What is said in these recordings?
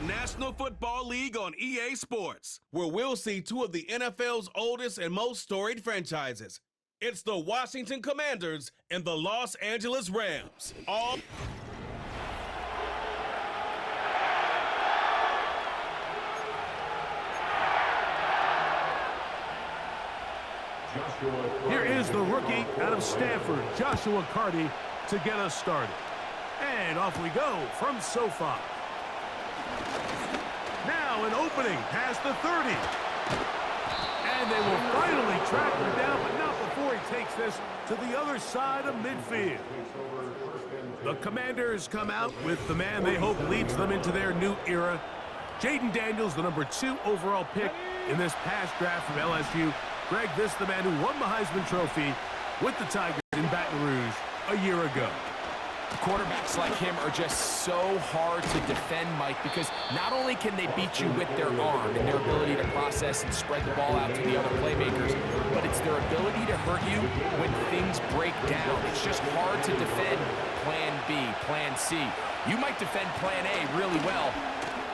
National Football League on EA Sports, where we'll see two of the NFL's oldest and most storied franchises. It's the Washington Commanders and the Los Angeles Rams. Here is the rookie out of Stanford, Joshua Carty, to get us started. And off we go from SoFi. Now an opening past the 30. And they will finally track him down, but not before he takes this to the other side of midfield. The Commanders come out with the man they hope leads them into their new era. Jaden Daniels, the number 2 overall pick in this past draft from LSU. Greg, this is the man who won the Heisman Trophy with the Tigers in Baton Rouge a year ago. Quarterbacks like him are just so hard to defend, Mike, because not only can they beat you with their arm and their ability to process and spread the ball out to the other playmakers, but it's their ability to hurt you when things break down. It's just hard to defend Plan B, Plan C. You might defend Plan A really well,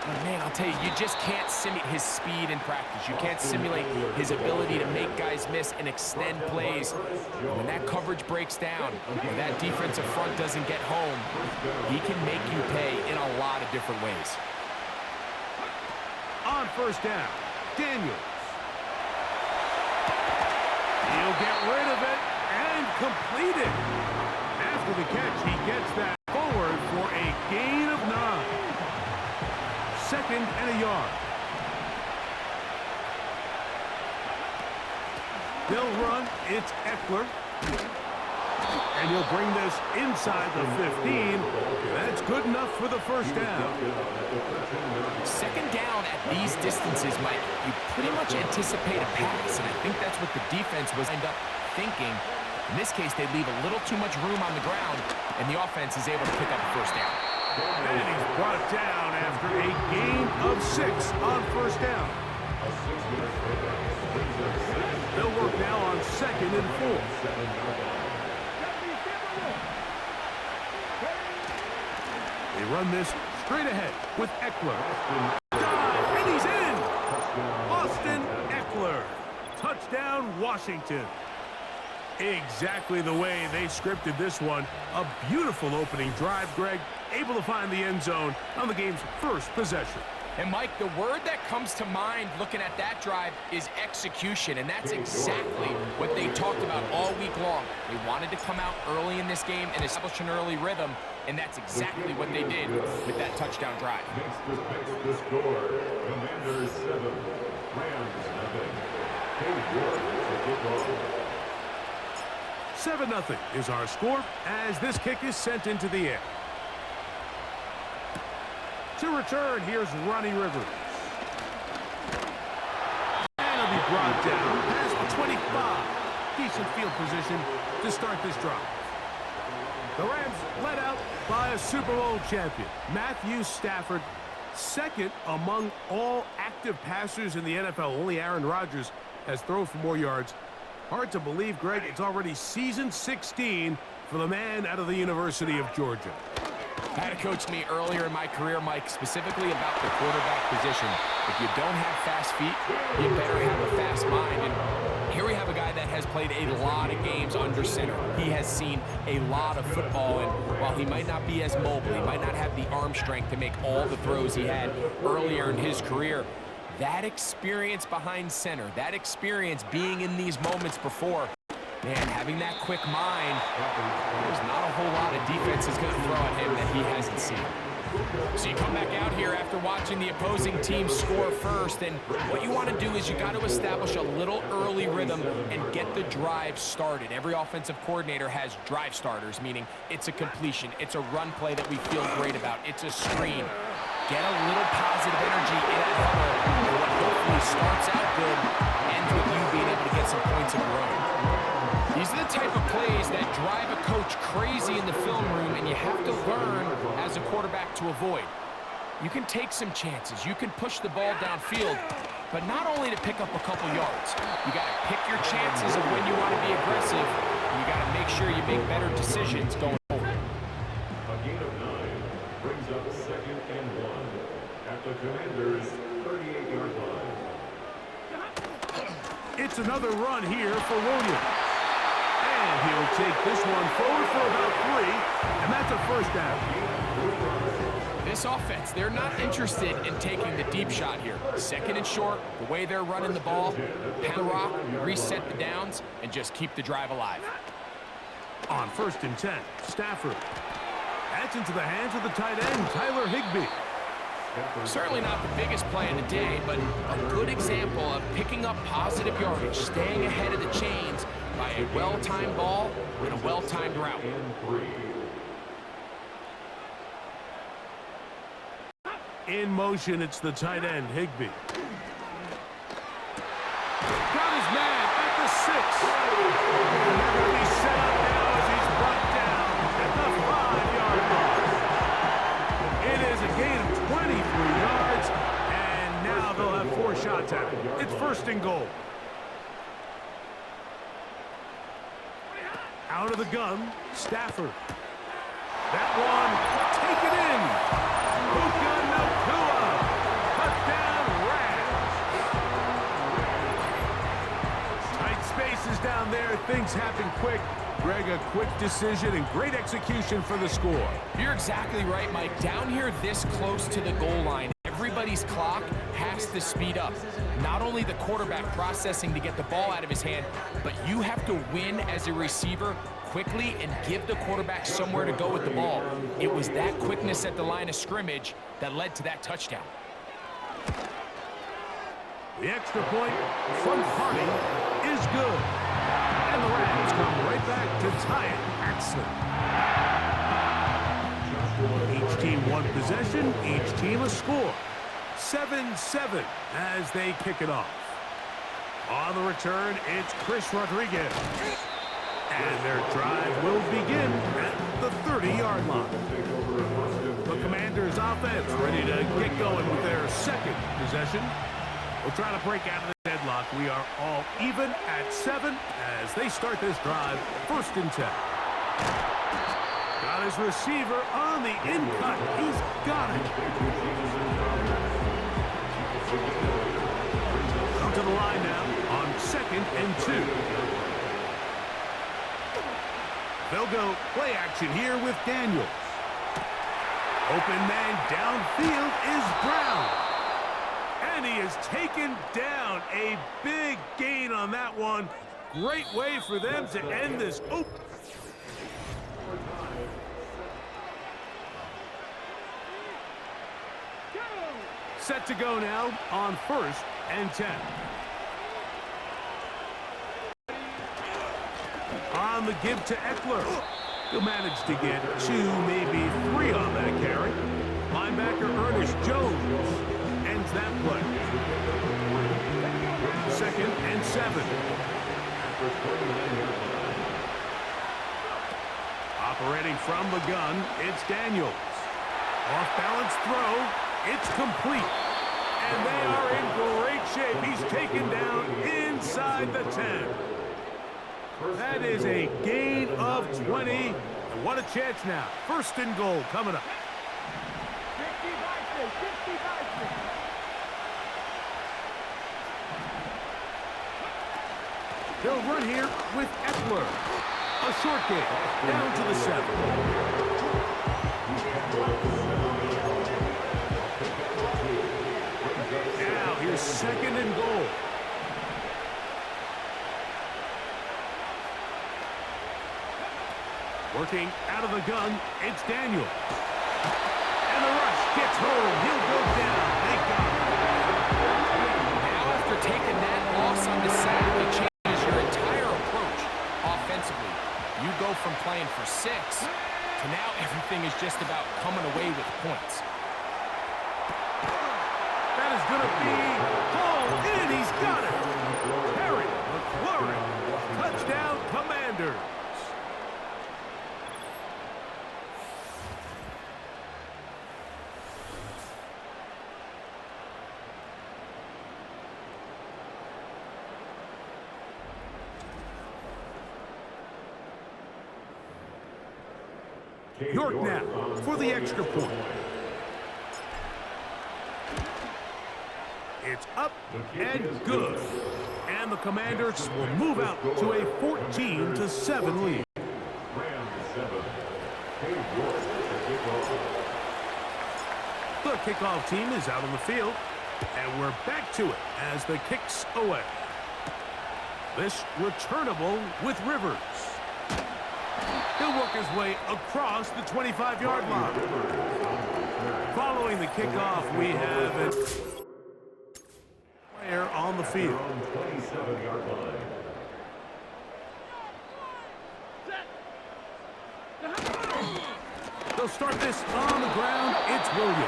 but man, I'll tell you, you just can't simulate his speed in practice. You can't simulate his ability to make guys miss and extend plays. When that coverage breaks down, when that defensive front doesn't get home, he can make you pay in a lot of different ways. On first down, Daniels. He'll get rid of it and complete it. After the catch, he gets that forward for a gain of 9. 2nd and a yard. They'll run. It's Eckler. And he'll bring this inside the 15. That's good enough for the first down. 2nd down at these distances, Mike, you pretty much anticipate a pass, and I think that's what the defense was end up thinking. In this case, they leave a little too much room on the ground, and the offense is able to pick up a first down. And he's brought down after a gain of 6 on first down. They'll work now on 2nd and 4. They run this straight ahead with Eckler. Dive, and he's in! Austin Eckler. Touchdown, Washington. Exactly the way they scripted this one. A beautiful opening drive, Greg. Able to find the end zone on the game's first possession. And, Mike, the word that comes to mind looking at that drive is execution, and that's exactly what they talked about all week long. They wanted to come out early in this game and establish an early rhythm, and that's exactly what they did with that touchdown drive. Next to score, Commanders 7, Rams 7. 7-0 is our score as this kick is sent into the air. To return, here's Ronnie Rivers. And he'll be brought down past the 25. Decent field position to start this drive. The Rams led out by a Super Bowl champion, Matthew Stafford, 2nd among all active passers in the NFL. Only Aaron Rodgers has thrown for more yards. Hard to believe, Greg, it's already season 16 for the man out of the University of Georgia. Had to coach me earlier in my career, Mike, specifically about the quarterback position. If you don't have fast feet, you better have a fast mind. And here we have a guy that has played a lot of games under center. He has seen a lot of football, and while he might not be as mobile, he might not have the arm strength to make all the throws he had earlier in his career, that experience behind center, that experience being in these moments before, man, having that quick mind, there's not a whole lot of defense is going to throw at him that he hasn't seen. So you come back out here after watching the opposing team score first, and what you want to do is you got to establish a little early rhythm and get the drive started. Every offensive coordinator has drive starters, meaning it's a completion, it's a run play that we feel great about, it's a screen. Get a little positive energy in that huddle, and what hopefully starts out good ends with you being able to get some points of your own. These are the type of plays that drive a coach crazy in the film room, and you have to learn as a quarterback to avoid. You can take some chances. You can push the ball downfield, but not only to pick up a couple yards. You got to pick your chances of when you want to be aggressive, and you got to make sure you make better decisions going forward. A gain of 9 brings up 2nd and 1 at the Commanders' 38-yard line. It's another run here for Williams. And he'll take this one forward for about 3, and that's a first down. This offense, they're not interested in taking the deep shot here. Second and short, the way they're running the ball, pound the rock, reset the downs, and just keep the drive alive. On 1st and 10, Stafford. That's into the hands of the tight end, Tyler Higbee. Certainly not the biggest play of the day, but a good example of picking up positive yardage, staying ahead of the chains by a well-timed ball and a well-timed route. In motion, it's the tight end, Higbee. Got his man at the 6. And they're going to be set up now as he's brought down at the 5-yard line. It is a gain of 23 yards, and now they'll have 4 shots at it. It's 1st and goal. Out of the gun, Stafford. That one, take it in. Puka Nakua. Touchdown, Rams. Tight spaces down there. Things happen quick. Greg, a quick decision and great execution for the score. You're exactly right, Mike. Down here this close to the goal line, everybody's clock has to speed up. Not only the quarterback processing to get the ball out of his hand, but you have to win as a receiver quickly and give the quarterback somewhere to go with the ball. It was that quickness at the line of scrimmage that led to that touchdown. The extra point from Harding is good. And the Rams come right back to tie it at 7. Each team one possession, each team a score. 7-7 as they kick it off. On the return, it's Chris Rodriguez. And their drive will begin at the 30-yard line. The Commanders' offense ready to get going with their second possession. We'll try to break out of the deadlock. We are all even at 7 as they start this drive. 1st and 10. Got his receiver on the in-cut. He's got it. Come to the line now on 2nd and 2. They'll go play action here with Daniels. Open man downfield is Brown. And he is taken down. A big gain on that one. Great way for them to end this. Set to go now on 1st and 10. On the give to Eckler. He'll manage to get 2, maybe 3 on that carry. Linebacker Ernest Jones ends that play. 2nd and 7. Operating from the gun, it's Daniels. Off-balance throw. It's complete. And they are in great shape. He's taken down inside the 10. That is a gain of 20. And what a chance now. 1st and goal coming up. They'll run here with Eckler. A short game. Down to the 7. Now here's 2nd and goal. Working out of the gun, it's Daniel. And the rush gets home. He'll go down. Thank God. Now after taking that loss on the sack, it changes your entire approach offensively. You go from playing for 6 to now everything is just about coming away with points. That is going to be hauled in. He's got it. Harry McLaurin. Touchdown, Commanders. York now for the extra point. It's up and good. And the Commanders will move out to a 14-7 lead. The kickoff team is out on the field, and we're back to it as the kick's away. This returnable with Rivers. He'll work his way across the 25-yard line. Following the kickoff, we have a player on the field. They'll start this on the ground. It's Williams.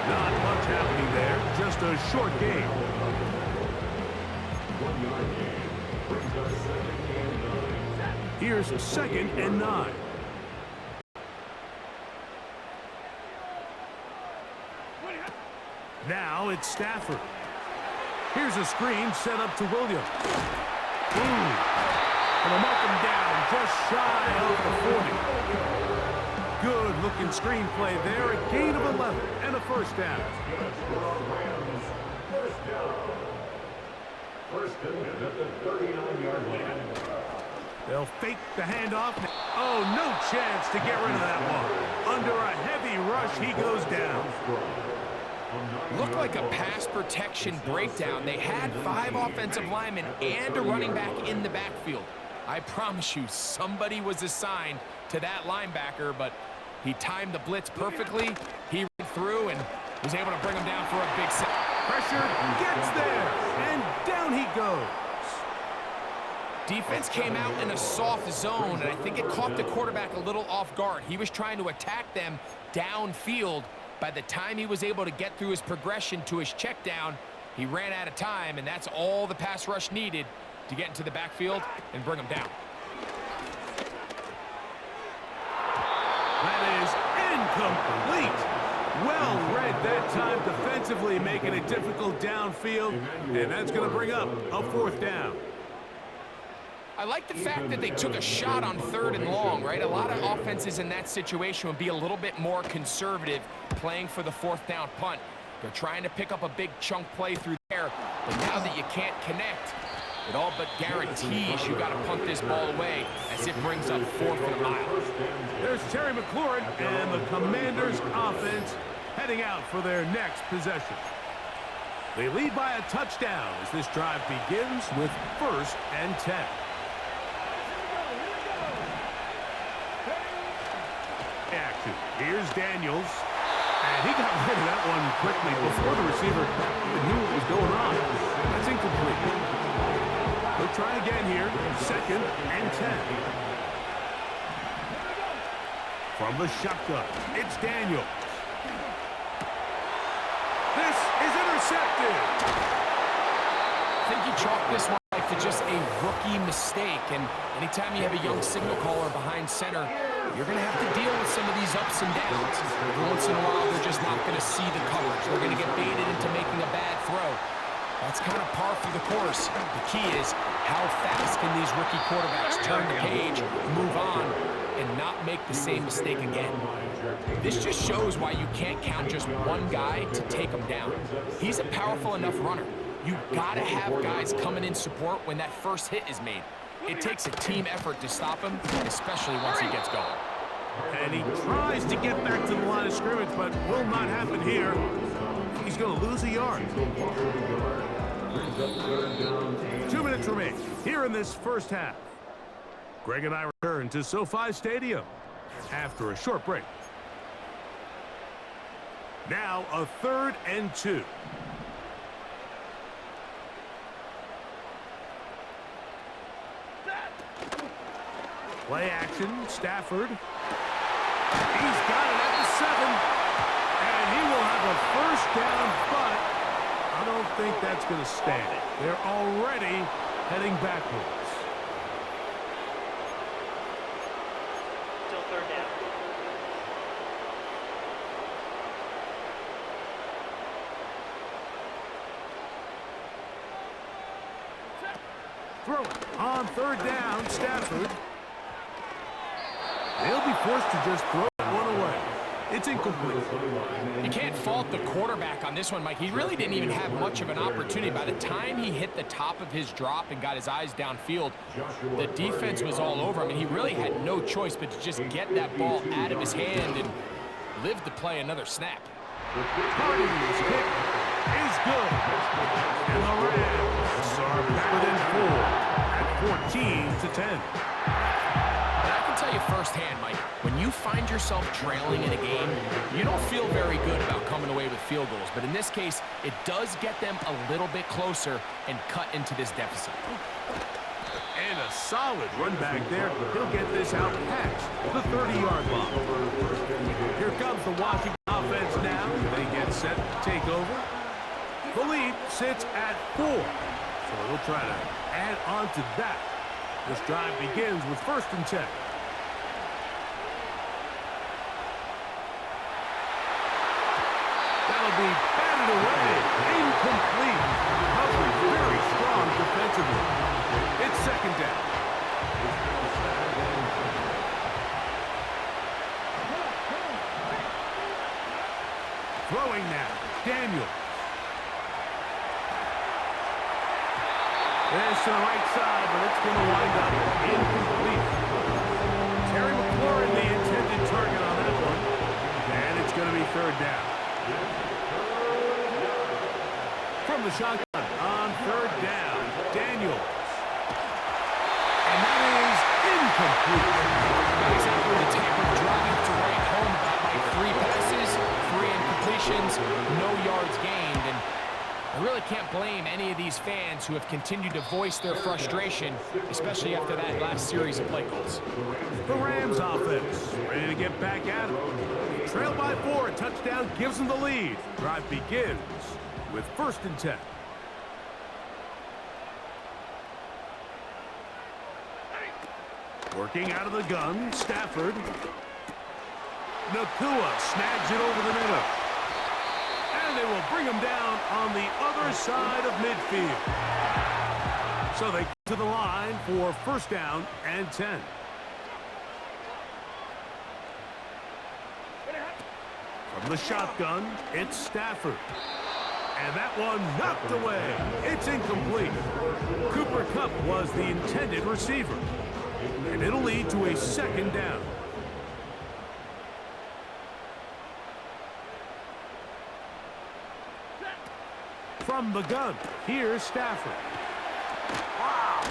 Not much happening there. Just a short game. 1 yard gain. Brings up 2nd and 9. Here's 2nd and 9. Now it's Stafford. Here's a screen set up to Williams. Boom. And they'll mark him down just shy of the 40. Good-looking screenplay there. A gain of 11 and a first down. First down at the 39-yard line. They'll fake the handoff. Oh, no chance to get rid of that one. Under a heavy rush, he goes down. Looked like a pass protection breakdown. They had 5 offensive linemen and a running back in the backfield. I promise you, somebody was assigned to that linebacker, but he timed the blitz perfectly. He ran through and was able to bring him down for a big sack. Pressure gets there, and down he goes. Defense came out in a soft zone, and I think it caught the quarterback a little off guard. He was trying to attack them downfield. By the time he was able to get through his progression to his check down, he ran out of time, and that's all the pass rush needed to get into the backfield and bring him down. That is incomplete. Well read that time defensively, making it difficult downfield, and that's going to bring up a 4th down. I like the fact that they took a shot on 3rd and long, right? A lot of offenses in that situation would be a little bit more conservative playing for the 4th down punt. They're trying to pick up a big chunk play through there, but now that you can't connect, it all but guarantees you got to punt this ball away as it brings up 4th and a mile. There's Terry McLaurin and the Commanders' offense heading out for their next possession. They lead by a touchdown as this drive begins with 1st and 10. Action. Here's Daniels. And he got rid of that one quickly before the receiver even knew what was going on. That's incomplete. They'll try again here. 2nd and 10. From the shotgun, it's Daniels. This is intercepted. I think he chalked this one like to just a rookie mistake, and anytime you have a young signal caller behind center, you're going to have to deal with some of these ups and downs. Every once in a while, they're just not going to see the coverage. They're going to get baited into making a bad throw. That's kind of par for the course. The key is how fast can these rookie quarterbacks turn the page, move on, and not make the same mistake again. This just shows why you can't count just one guy to take him down. He's a powerful enough runner. You've got to have guys coming in support when that first hit is made. It takes a team effort to stop him, especially once he gets going. And he tries to get back to the line of scrimmage, but will not happen here. He's going to lose a yard. 2 minutes remain here in this first half. Greg and I return to SoFi Stadium after a short break. Now a 3rd and 2. Play action, Stafford. He's got it at the 7. And he will have a first down, but I don't think that's going to stand. They're already heading backwards. Still 3rd down. Throw it on 3rd down, Stafford. They'll be forced to just throw one away. It's incomplete. You can't fault the quarterback on this one, Mike. He really didn't even have much of an opportunity. By the time he hit the top of his drop and got his eyes downfield, the defense was all over him, and he really had no choice but to just get that ball out of his hand and live to play another snap. Hardy's kick is good. And the Rams are better than 4 at 14-10. I can tell you firsthand, Mike, when you find yourself trailing in a game, you don't feel very good about coming away with field goals. But in this case, it does get them a little bit closer and cut into this deficit. And a solid run back there. He'll get this out past the 30-yard line. Here comes the Washington offense now. They get set to take over. The lead sits at 4. So we'll try to add on to that. This drive begins with 1st and 10. That'll be batted away. Incomplete. Coverage very strong defensively. It's 2nd down. Throwing now. Daniel. This to the right side, but it's going to wind up incomplete. Terry McLaurin, the intended target on that one. And it's going to be 3rd down. From the shotgun on 3rd down, Daniels. And that is incomplete. Exactly the type of drive to right home about like 3 passes, 3 incompletions, no yards gained. And I really can't blame any of these fans who have continued to voice their frustration, especially after that last series of play calls. The Rams offense ready to get back at it. Trailed by 4, a touchdown gives them the lead. Drive begins with 1st and 10. Working out of the gun, Stafford. Nakua snags it over the middle. And they will bring him down on the other side of midfield. So they get to the line for 1st down and 10. From the shotgun, it's Stafford. And that one knocked away. It's incomplete. Cooper Kupp was the intended receiver. And it'll lead to a 2nd down. From the gun, here's Stafford. Wow!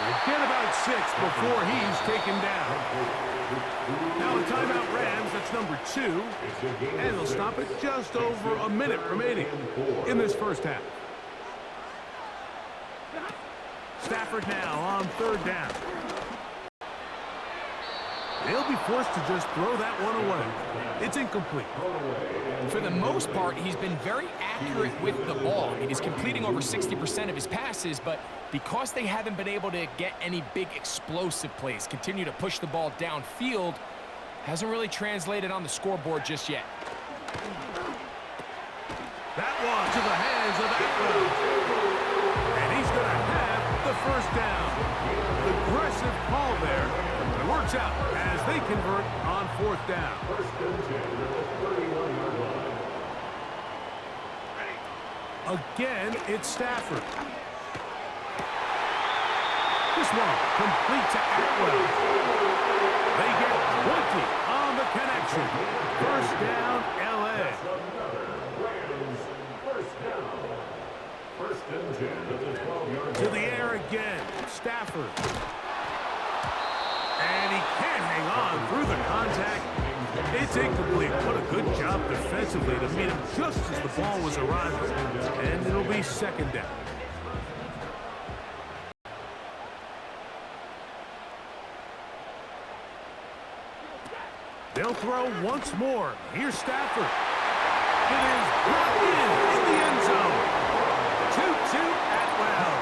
We'll get about 6 before he's taken down. Now a timeout Rams, that's number 2. And they'll stop it just over a minute remaining in this 1st half. Stafford now on 3rd down. They'll be forced to just throw that one away. It's incomplete. For the most part, he's been very accurate with the ball. I mean, he's completing over 60% of his passes, but because they haven't been able to get any big explosive plays, continue to push the ball downfield, hasn't really translated on the scoreboard just yet. That one to the hands of Atwell. And he's going to have the 1st down. Aggressive call there. It works out as they convert on 4th down. Again, it's Stafford. This one complete to Atwell. They get 20 on the connection. 1st down, LA. To the air again, Stafford. And he can't hang on through the contact. It's incomplete. What a good job defensively to meet him just as the ball was arriving. And it'll be 2nd down. They'll throw once more. Here's Stafford. It is brought in the end zone. 2-2 Atwell.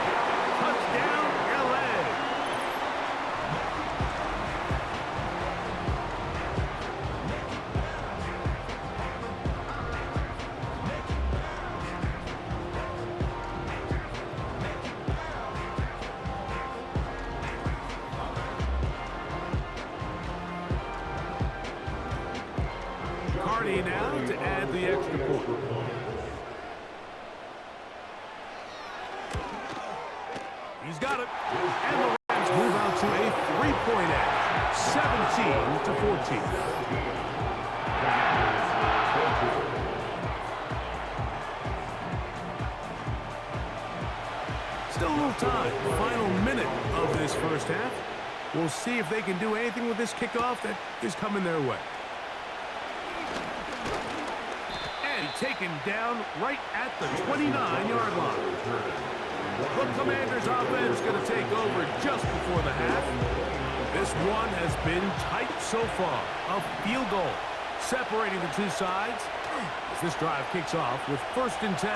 Touchdown, LA. ready now to add the extra point. He's got it. And the Rams move out to a 3-point edge, 17-14. Still a little time. Final minute of this first half. We'll see if they can do anything with this kickoff that is coming their way. And taken down right at the 29-yard line. The Commanders' offense going to take over just before the half. This one has been tight so far. A field goal separating the two sides as this drive kicks off with 1st and 10.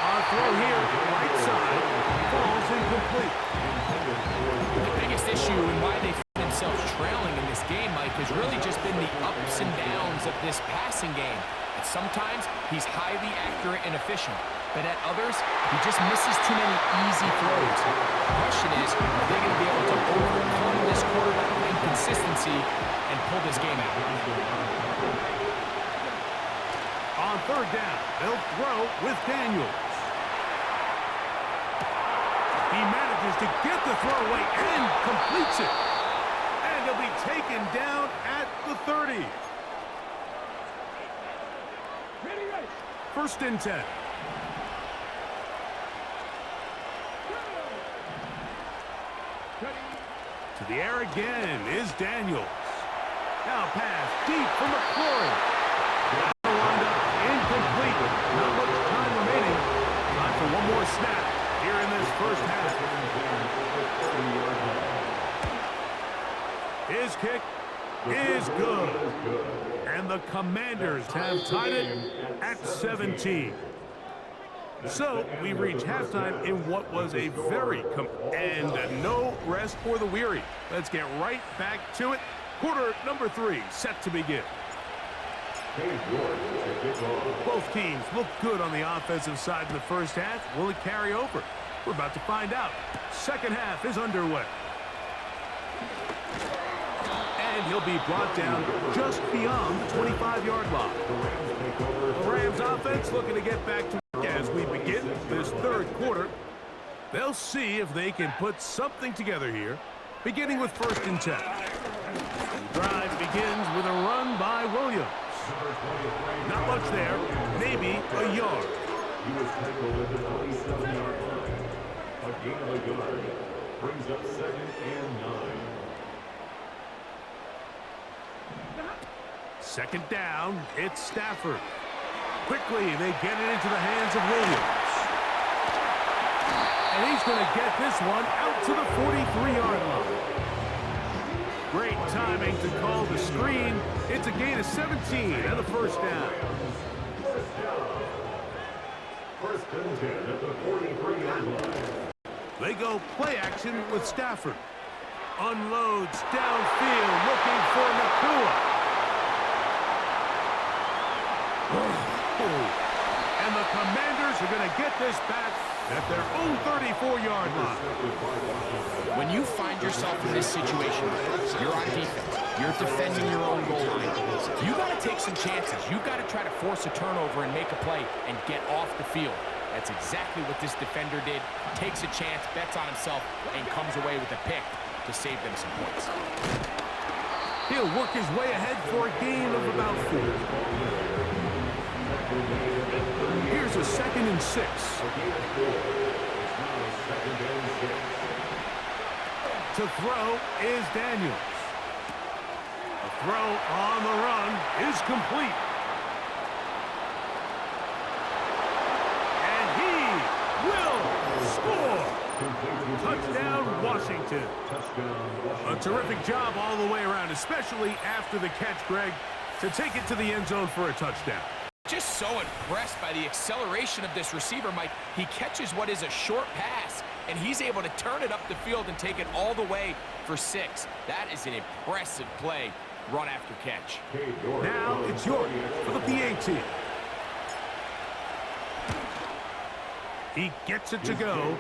Our throw here, right side, falls incomplete. The biggest issue and why they find themselves trailing in this game, Mike, has really just been the ups and downs of this passing game. And sometimes he's highly accurate and efficient, but at others, he just misses too many easy throws. The question is, are they going to be able to overcome this quarterback inconsistency and pull this game out? On 3rd down, they'll throw with Daniels. He manages to get the throw away and completes it. And he'll be taken down at the 30. 1st and 10. To the air again is Daniels. Now pass deep for McLaurin. Wind up incomplete. Not much time remaining. Time for one more snap here in this first half. His kick is good. And the Commanders have tied it at 17. So we reach halftime in what was a very and no rest for the weary. Let's get right back to it. Quarter number 3 set to begin. Both teams look good on the offensive side in the first half. Will it carry over? We're about to find out. Second half is underway. And he'll be brought down just beyond the 25-yard line. The Rams offense looking to get back to work as we begin this 3rd quarter. They'll see if they can put something together here, beginning with 1st and 10. The drive begins with a run by Williams. Not much there, maybe a yard. He was tackled at the 27-yard line. A gain of a yard brings up 2nd and 9. 2nd down, it's Stafford. Quickly, they get it into the hands of Williams. And he's going to get this one out to the 43-yard line. Great timing to call the screen. It's a gain of 17 and a 1st down. 1st and 10 at the 43-yard line. They go play action with Stafford. Unloads downfield looking for Nakua. And the Commanders are going to get this back at their own 34-yard line. When you find yourself in this situation, you're on defense, you're defending your own goal line, you got to take some chances. You got to try to force a turnover and make a play and get off the field. That's exactly what this defender did. Takes a chance, bets on himself, and comes away with a pick to save them some points. He'll work his way ahead for a gain of about 4. Here's a 2nd and 6. To throw is Daniels. A throw on the run is complete. And he will score. Touchdown, Washington. A terrific job all the way around, especially after the catch, Greg, to take it to the end zone for a touchdown. Just so impressed by the acceleration of this receiver, Mike. He catches what is a short pass, and he's able to turn it up the field and take it all the way for 6. That is an impressive play, run after catch. Now it's York for the PA team. He gets it to go,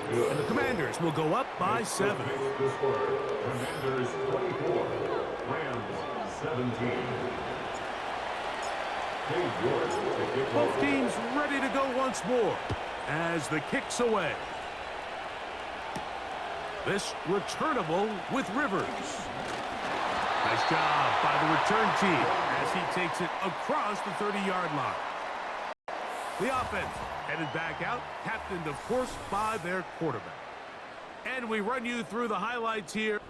and the Commanders will go up by 7. Commanders 24, Rams 17. Both teams ready to go once more as the kick's away. This returnable with Rivers. Nice job by the return team as he takes it across the 30-yard line. The offense headed back out, captained, of course, by their quarterback. And we run you through the highlights here.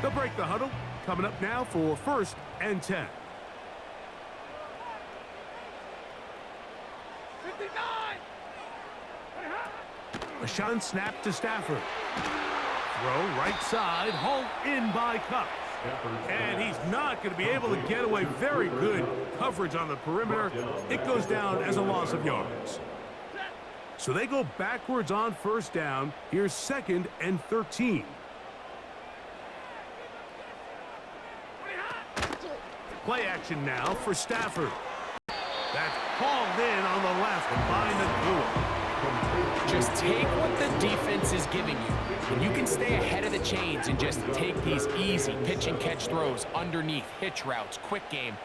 They'll break the huddle. Coming up now for 1st and 10. 59! A shot snap to Stafford. Throw right side, hauled in by Cup. And he's not going to be able to get away. Very good coverage on the perimeter. It goes down as a loss of yards. So they go backwards on 1st down. Here's 2nd and 13. Play action now for Stafford. That's hauled in on the left by Nakua. Just take what the defense is giving you. And you can stay ahead of the chains and just take these easy pitch and catch throws underneath, hitch routes, quick game.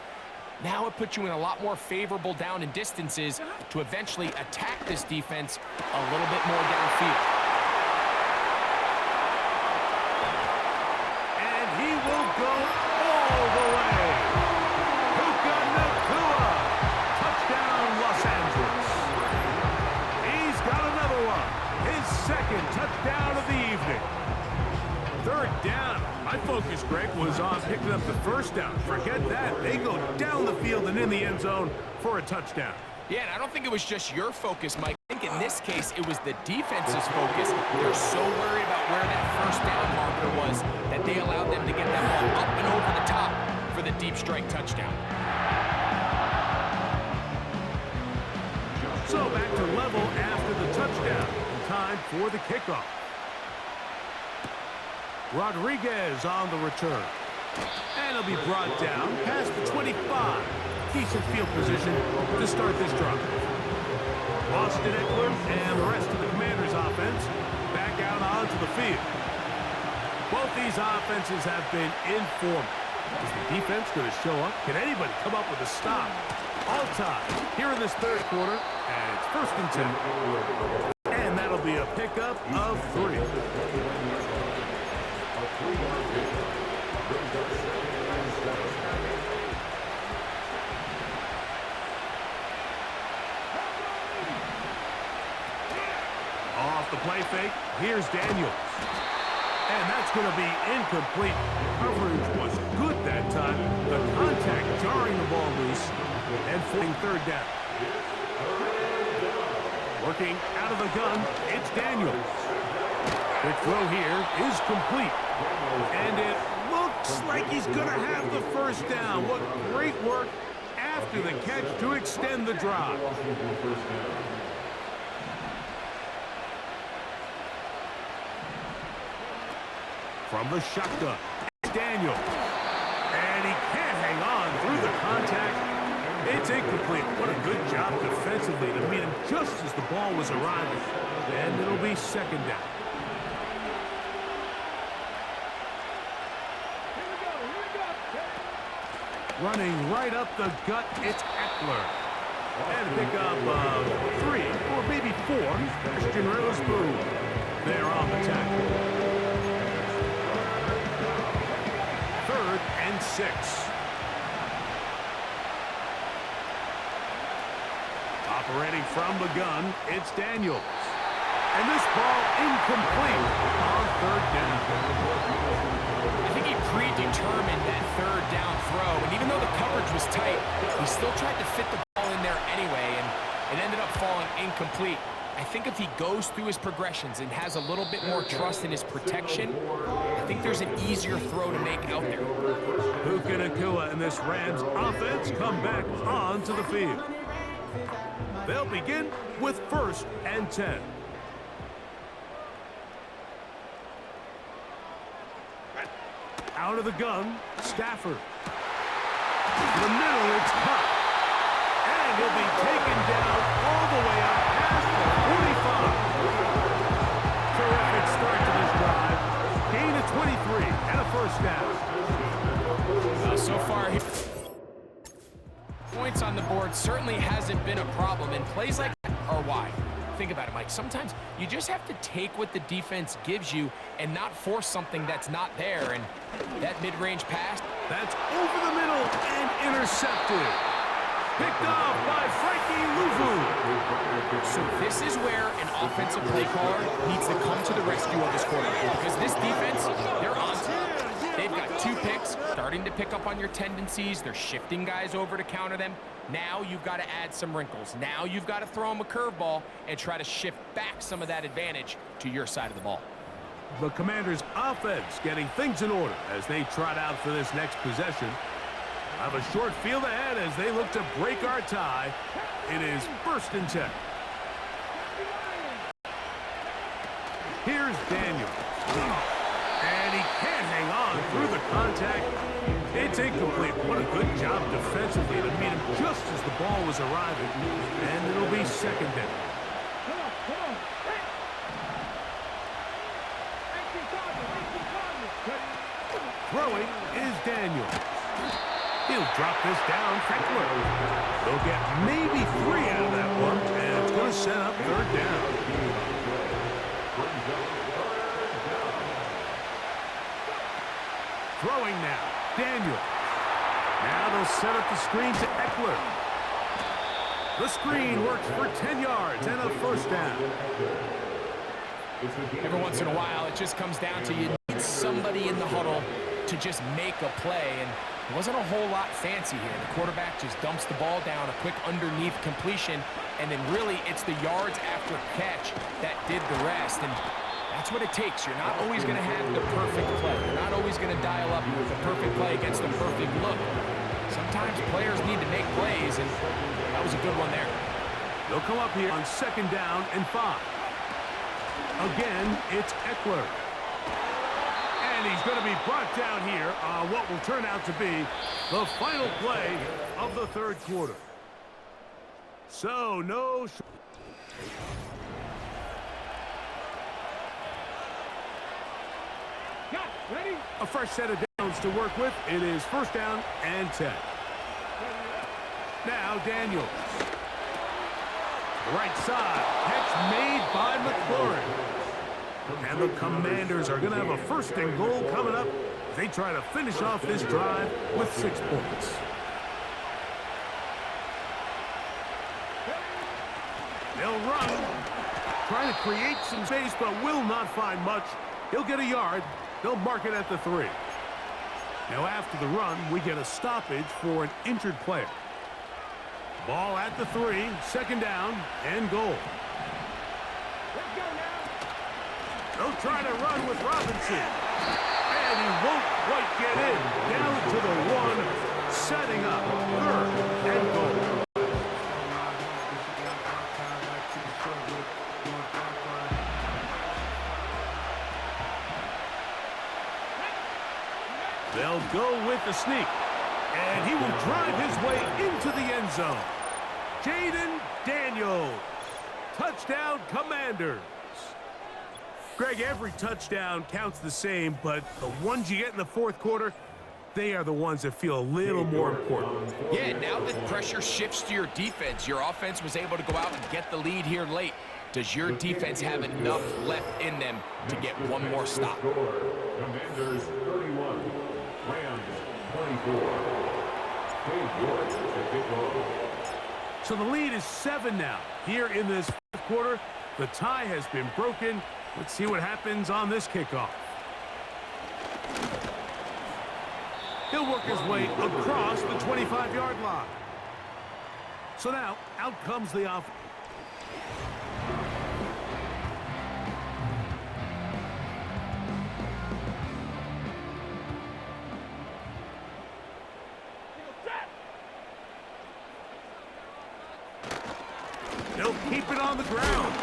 Now it puts you in a lot more favorable down and distances to eventually attack this defense a little bit more downfield. And he will go all the way. Touchdown, Los Angeles. He's got another one. His 2nd touchdown of the evening. 3rd down. My focus, Greg, was on picking up the 1st down. Forget that. They go down the field and in the end zone for a touchdown. Yeah, and I don't think it was just your focus, Mike. I think in this case, it was the defense's focus. They're so worried about where that 1st down marker was that they allowed them to get that ball up and over the top for the deep strike touchdown. So back to level after the touchdown. Time for the kickoff. Rodriguez on the return. And he'll be brought down past the 25. Decent field position to start this drive. Austin Eckler and the rest of the Commanders' offense back out onto the field. Both these offenses have been in form. Is the defense going to show up? Can anybody come up with a stop? All time here in this 3rd quarter, and it's 1st and 10. And that'll be a pickup of 3. Off the play fake, here's Daniels. And that's going to be incomplete. Coverage was good that time. The contact jarring the ball loose and footing 3rd down. Working out of the gun, it's Daniels. The throw here is complete. And it looks like he's going to have the 1st down. What great work after the catch to extend the drive. From the shotgun, Daniel. And he can't hang on through the contact. It's incomplete. What a good job defensively to meet him just as the ball was arriving. And it'll be 2nd down. Running right up the gut, it's Eckler. And a pickup of 3 or maybe 4. Christian Witherspoon there on the tackle. 3rd and 6. Operating from the gun, it's Daniels. And this ball incomplete on 3rd down. I think he predetermined that 3rd down throw, and even though the coverage was tight, he still tried to fit the ball in there anyway, and it ended up falling incomplete. I think if he goes through his progressions and has a little bit more trust in his protection, I think there's an easier throw to make out there. Puka Nakua and this Rams offense come back onto the field. They'll begin with 1st and 10. Out of the gun, Stafford. In the middle, it's Cup. And he'll be taken down all the way up past the 45. Terrific start to this drive. Gain of 23 points on the board certainly hasn't been a problem, and plays like that are why. Think about it, Mike. Sometimes you just have to take what the defense gives you and not force something that's not there. And that mid-range pass, that's over the middle and intercepted. Picked off by Frankie Luvu. So this is where an offensive play caller needs to come to the rescue of his quarterback, because this defense, they're on to it. They've got 2 picks, starting to pick up on your tendencies. They're shifting guys over to counter them. Now you've got to add some wrinkles. Now you've got to throw them a curveball and try to shift back some of that advantage to your side of the ball. The Commanders' offense getting things in order as they trot out for this next possession. Have a short field ahead as they look to break our tie. It is 1st and 10. Here's Daniel. And he can't hang on through the contact. It's incomplete. What a good job defensively to meet him just as the ball was arriving. And it'll be 2nd down. Throwing is Daniel. He'll drop this down. Eckler. They'll get maybe 3 out of that one, and it's going to set up 3rd down. Throwing now. Daniel. Now they'll set up the screen to Eckler. The screen works for 10 yards and a 1st down. Every once in a while, it just comes down to you need somebody in the huddle to just make a play, and it wasn't a whole lot fancy here. The quarterback just dumps the ball down, a quick underneath completion, and then really it's the yards after catch that did the rest, and that's what it takes. You're not always going to have the perfect play. You're not always going to dial up the perfect play against the perfect look. Sometimes players need to make plays, and that was a good one there. They'll come up here on 2nd down and 5. Again, it's Eckler. And he's going to be brought down here on what will turn out to be the final play of the 3rd quarter. So, no... Ready? A fresh set of downs to work with. It is 1st down and 10. Now Daniels. Right side. Catch made by McLaurin. And the Commanders are going to have a 1st and goal coming up. They try to finish off this drive with 6 points. They'll run. Trying to create some space, but will not find much. He'll get a yard. They'll mark it at the 3. Now after the run, we get a stoppage for an injured player. Ball at the 3, 2nd down, and goal. Let's go now. They'll try to run with Robinson. And he won't quite get in. Down to the 1, setting up 3rd and goal. They'll go with the sneak. And he will drive his way into the end zone. Jaden Daniels. Touchdown, Commanders. Greg, every touchdown counts the same, but the ones you get in the 4th quarter, they are the ones that feel a little more important. Yeah, now that pressure shifts to your defense, your offense was able to go out and get the lead here late. Does your defense have enough left in them to get one more stop? Commanders 31, Rams 24. So the lead is 7 now. Here in this 4th quarter, the tie has been broken. Let's see what happens on this kickoff. He'll work his way across the 25-yard line. So now, out comes the offense. They'll keep it on the ground.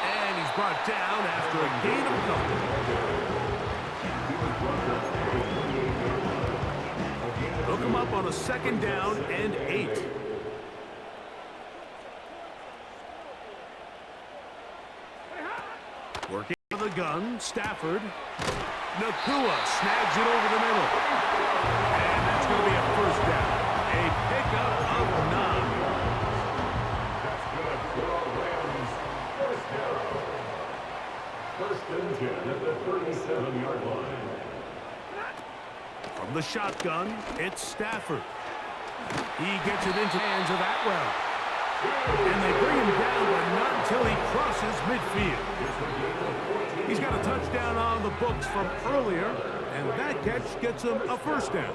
And he's brought down after a gain of a couple. They'll come up on a 2nd down and 8. Working on the gun, Stafford. Nakua snags it over the middle. And that's going to be a 1st down. A pickup shotgun. It's Stafford. He gets it into the hands of Atwell. And they bring him down, but not until he crosses midfield. He's got a touchdown on the books from earlier, and that catch gets him a first down.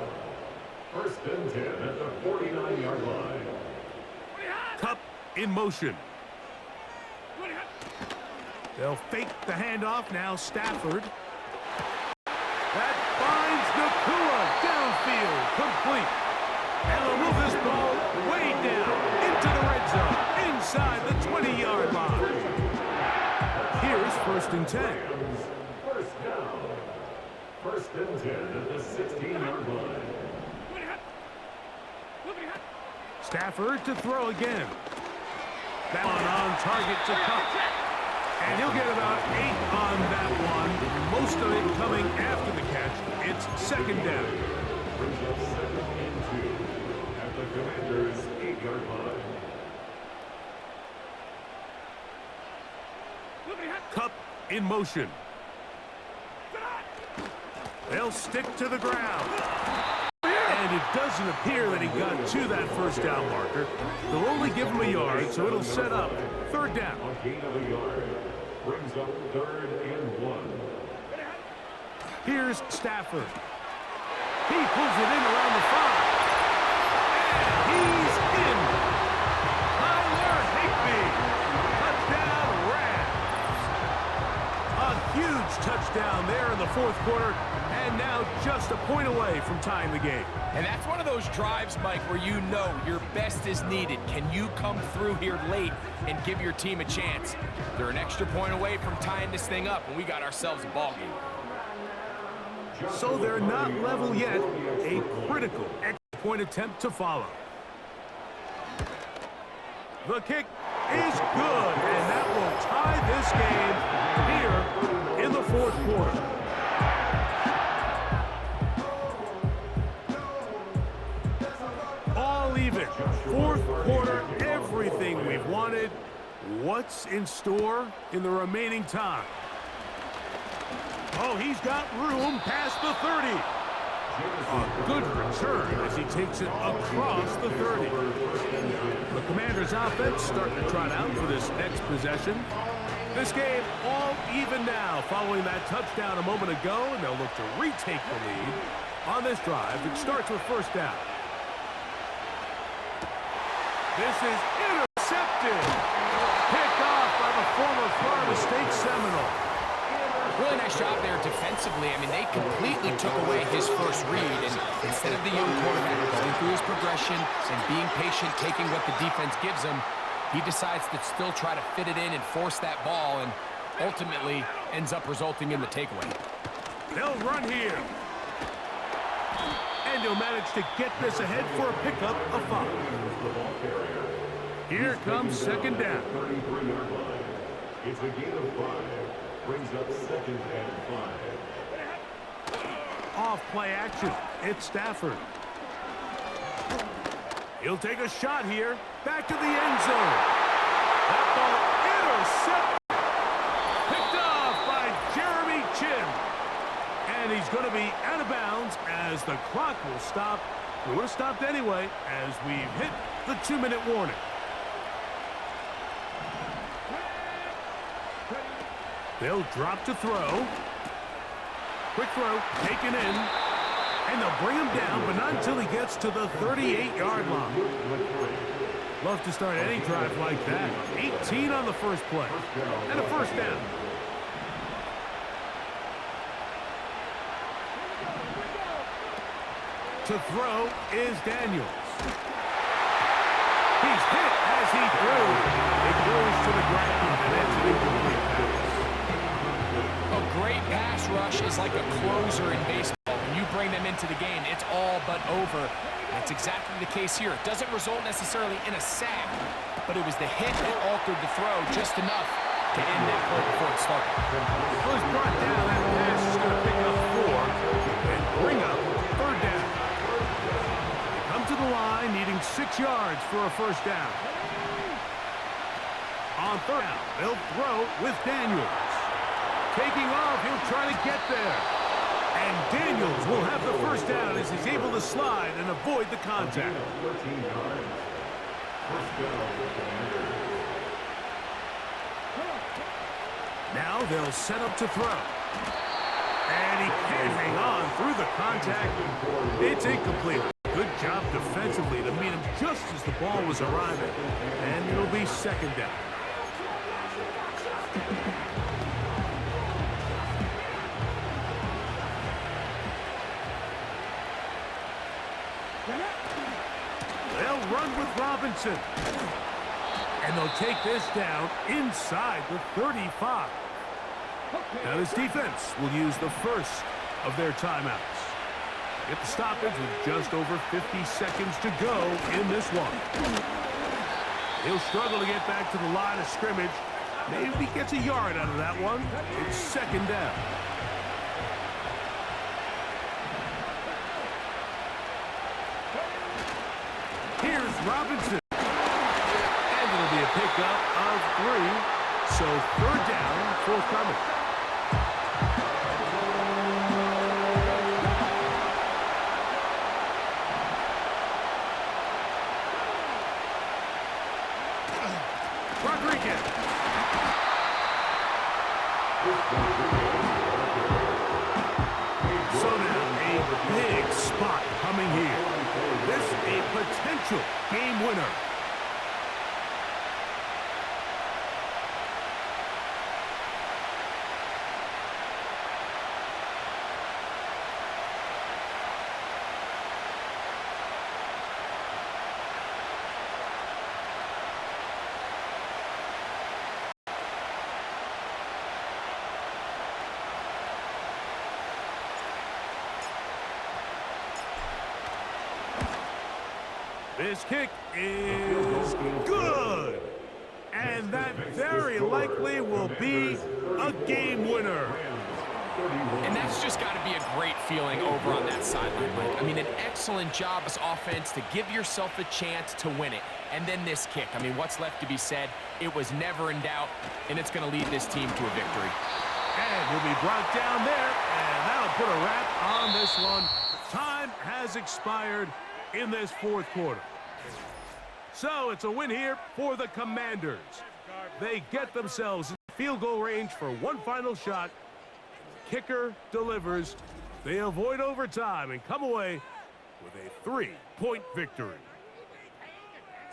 First and 10 at the 49-yard line. Cup in motion. They'll fake the handoff. Now Stafford. That finds Nakua downfield, complete. And they'll move this ball way down into the red zone, inside the 20-yard line. Here's first and 10. First down. First and 10 at the 16-yard line. Stafford to throw again. That one on target to Cup. And he'll get about 8 on that one. Most of it coming after the catch. It's second down. Brings up second and 2 at the Commanders' 8-yard line. Cup in motion. They'll stick to the ground. And it doesn't appear that he got to that first down marker. They'll only give him a yard, so it'll set up third down. A gain of a yard. Brings up third and 1. Here's Stafford. He pulls it in around the 5. And he's in. Tyler Higbee. Touchdown Rams. A huge touchdown there in the fourth quarter. And now just a point away from tying the game. And that's one of those drives, Mike, where you know your best is needed. Can you come through here late and give your team a chance? They're an extra point away from tying this thing up, and we got ourselves a ball game. So they're not level yet. A critical extra point attempt to follow. The kick is good, and that will tie this game here in the fourth quarter. All even. Fourth quarter, everything we've wanted. What's in store in the remaining time? Oh, he's got room past the 30. A good return as he takes it across the 30. The Commanders' offense starting to trot out for this next possession. This game all even now following that touchdown a moment ago, and they'll look to retake the lead on this drive. It starts with first down. This is intercepted. Picked off by the former Florida State Seminole. Really nice job there defensively. I mean, they completely took away his first read, and instead of the young quarterback going through his progression and being patient, taking what the defense gives him, he decides to still try to fit it in and force that ball, and ultimately ends up resulting in the takeaway. They'll run here. And he'll manage to get this ahead for a pickup of 5. Here comes second down. 33-yard line. It's a gain of 5. Brings up second and 5. Off play action. It's Stafford. He'll take a shot here. Back to the end zone. That ball intercepted. Picked off by Jeremy Chin. And he's going to be out of bounds as the clock will stop. We would have stopped anyway as we've hit the 2-minute warning. They'll drop to throw. Quick throw, taken in. And they'll bring him down, but not until he gets to the 38-yard line. Love to start any drive like that. 18 on the first play. And a first down. To throw is Daniels. He's hit as he threw. It goes to the ground, and it's an incomplete pass. A great pass rush is like a closer in baseball. When you bring them into the game, it's all but over. That's exactly the case here. It doesn't result necessarily in a sack, but it was the hit that altered the throw just enough to end that play before it started. It was brought down. That pass is going to pick up 4 and bring up third down. They come to the line, needing 6 yards for a first down. On third down, they'll throw with Daniels. Taking off, he'll try to get there. And Daniels will have the first down as he's able to slide and avoid the contact. 14 yards. First down, Commanders. Now they'll set up to throw. And he can't hang on through the contact. It's incomplete. Good job defensively to meet him just as the ball was arriving. And it'll be second down. They'll run with Robinson. And they'll take this down inside the 35. Now this defense will use the first of their timeouts. Get the stoppage with just over 50 seconds to go in this one. He'll struggle to get back to the line of scrimmage. Maybe he gets a yard out of that one. It's second down. Here's Robinson. And it'll be a pickup of 3. So third down forthcoming. Rodriguez. So now a big spot coming here. This is a potential game winner. This kick is good. And that very likely will be a game winner. And that's just got to be a great feeling over on that sideline, Mike. I mean, an excellent job as offense to give yourself a chance to win it. And then this kick. I mean, what's left to be said? It was never in doubt, and it's going to lead this team to a victory. And he'll be brought down there, and that'll put a wrap on this one. Time has expired in this fourth quarter. So it's a win here for the Commanders. They get themselves in field goal range for one final shot. Kicker delivers. They avoid overtime and come away with a 3-point victory.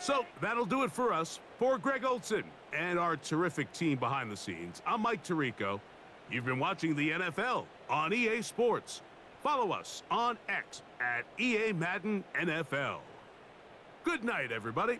So that'll do it for us. For Greg Olson and our terrific team behind the scenes, I'm Mike Tirico. You've been watching the NFL on EA Sports. Follow us on X at EA Madden NFL. Good night, everybody.